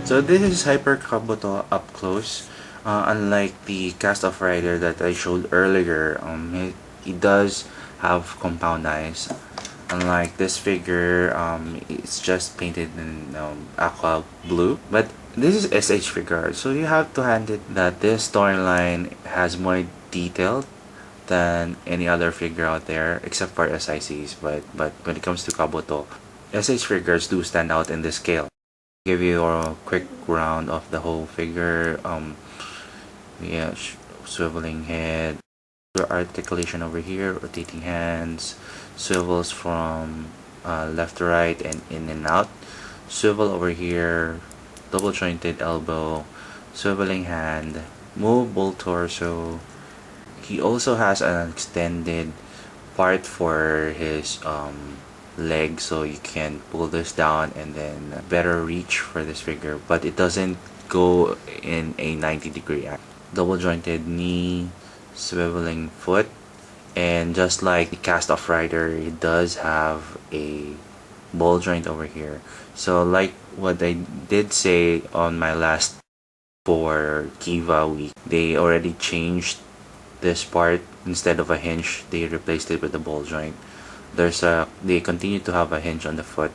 So this is Hyper Kabuto up close. Unlike the cast-off rider that I showed earlier, he does have compound eyes. Unlike this figure, it's just painted in aqua blue. But this is s.h.figuarts, so you have to hand it that this storyline has more detail than any other figure out there, except for SICs. But when it comes to Kabuto, s.h.figuarts do stand out in this scale. Give you a quick round of the whole figure. Yeah, swiveling head, articulation over here, rotating hands, swivels from left to right and in and out, swivel over here, double jointed elbow, swiveling hand, movable torso. He also has an extended part for his leg, so you can pull this down and then better reach for this figure, but it doesn't go in a 90-degree angle. Double jointed knee, swiveling foot, and just like the cast-off rider, it does have a ball joint over here. So like what I did say on my last for Kiva week, they already changed this part. Instead of a hinge, they replaced it with a ball joint. They continue to have a hinge on the foot.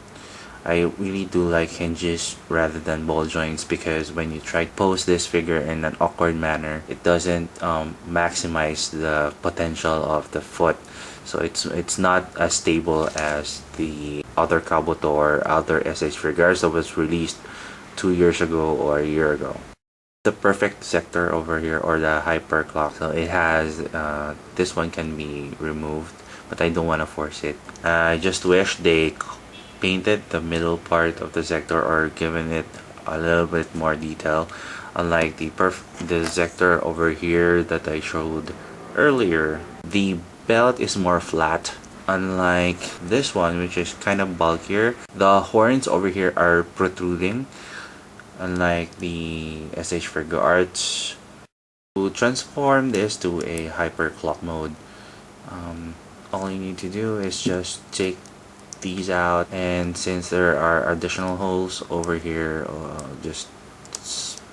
I really do like hinges rather than ball joints, because when you try to pose this figure in an awkward manner, it doesn't maximize the potential of the foot. So it's not as stable as the other Kabuto or other s.h.figuarts that was released 2 years ago or a year ago. The perfect Zector over here, or the hyper clock, so it has this one can be removed, but I don't want to force it. I just wish they painted the middle part of the Zector or given it a little bit more detail, unlike the Zector over here that I showed earlier. The belt is more flat, unlike this one, which is kind of bulkier. The horns over here are protruding, unlike the s.h.figuarts. To transform this to a hyper clock mode, all you need to do is just take these out, and since there are additional holes over here, just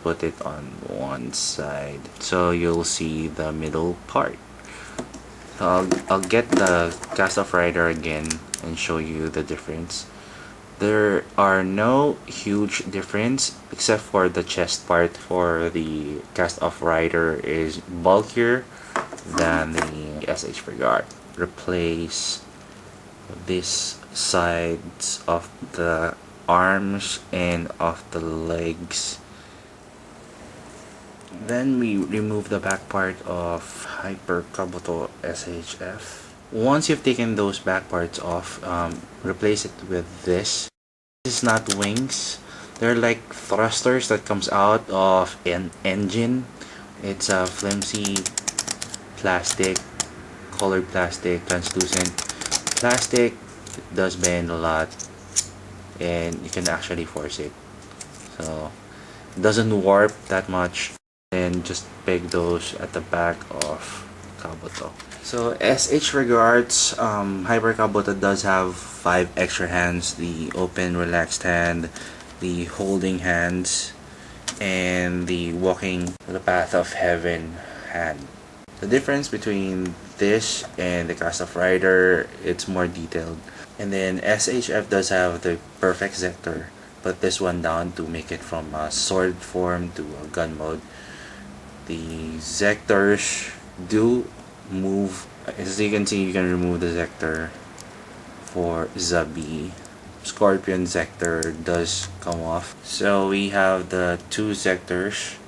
put it on one side so you'll see the middle part. So I'll get the cast-off rider again and show you the difference. There are no huge difference except for the chest part. For the cast-off rider is bulkier than the s.h.figuarts. Replace this sides of the arms and of the legs. Then we remove the back part of Hyper Kabuto SHF. Once you've taken those back parts off, replace it with this. This is not wings. They're like thrusters that comes out of an engine. It's a flimsy plastic, colored plastic, translucent plastic. It does bend a lot, and you can actually force it, so it doesn't warp that much. And just peg those at the back of Kabuto. So s.h.figuarts Hyper Kabuto does have 5 extra hands: the open relaxed hand, the holding hands, and the walking the path of heaven hand. The difference between this and the cast-off rider, it's more detailed. And then SHF does have the perfect Zector, put this one down to make it from a sword form to a gun mode. The Zectors do move. As you can see, you can remove the Zector for Zabi. Scorpion Zector does come off. So we have the 2 Zectors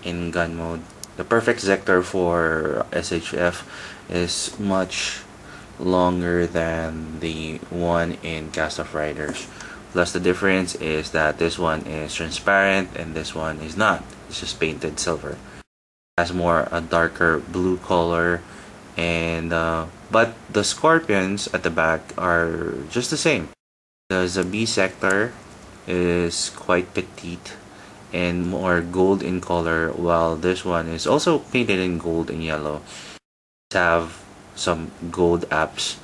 in gun mode. The perfect Zector for SHF is much longer than the one in cast-off riders. Plus the difference is that this one is transparent and this one is not. It's just painted silver. It has more a darker blue color, and but the scorpions at the back are just the same. The Zabi Zector is quite petite and more gold in color, while this one is also painted in gold and yellow. Have some gold apps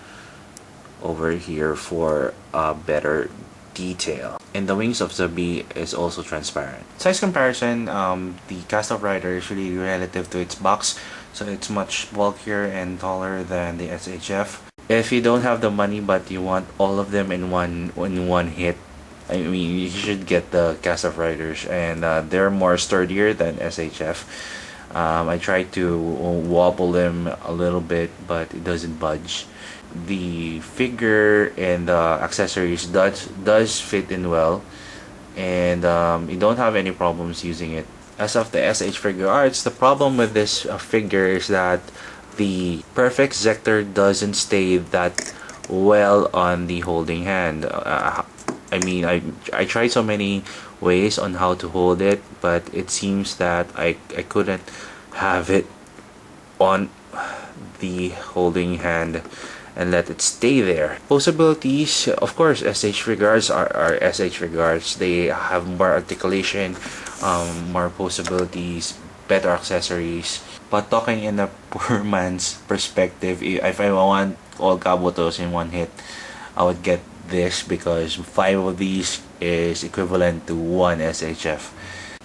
over here for a better detail. And the wings of the bee is also transparent. Size comparison, the cast of rider is really relative to its box, so it's much bulkier and taller than the SHF. If you don't have the money but you want all of them in one hit, I mean, you should get the cast of riders, and they're more sturdier than SHF. I tried to wobble them a little bit, but it doesn't budge. The figure and the accessories does fit in well, and you don't have any problems using it. As of the s.h.figuarts, the problem with this figure is that the perfect Zector doesn't stay that well on the holding hand. I mean, I tried so many ways on how to hold it, but it seems that I couldn't have it on the holding hand and let it stay there. Possibilities, of course, s.h.figuarts are s.h.figuarts. They have more articulation, more possibilities, better accessories. But talking in a poor man's perspective, if I want all Kabutos in one hit, I would get this because 5 of these is equivalent to 1 SHF.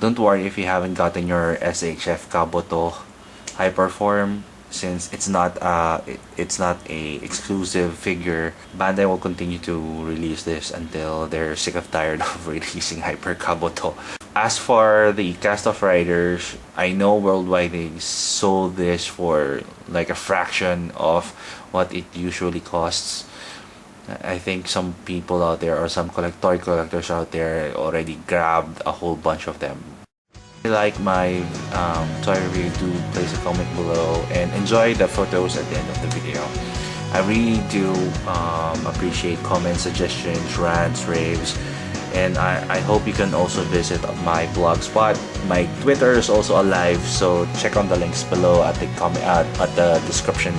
Don't worry if you haven't gotten your SHF Kabuto Hyperform, since it's not a exclusive figure. Bandai will continue to release this until they're sick of tired of releasing Hyper Kabuto. As for the cast of riders, I know worldwide they sold this for like a fraction of what it usually costs. I think some people out there, or some collectors out there, already grabbed a whole bunch of them. If you like my toy review, do place a comment below and enjoy the photos at the end of the video. I really do appreciate comments, suggestions, rants, raves, and I hope you can also visit my blogspot. My Twitter is also alive, so check on the links below at the description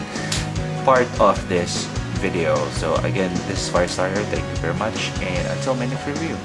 part of this video. So again, this is Firestarter. Thank you very much, and until my next review.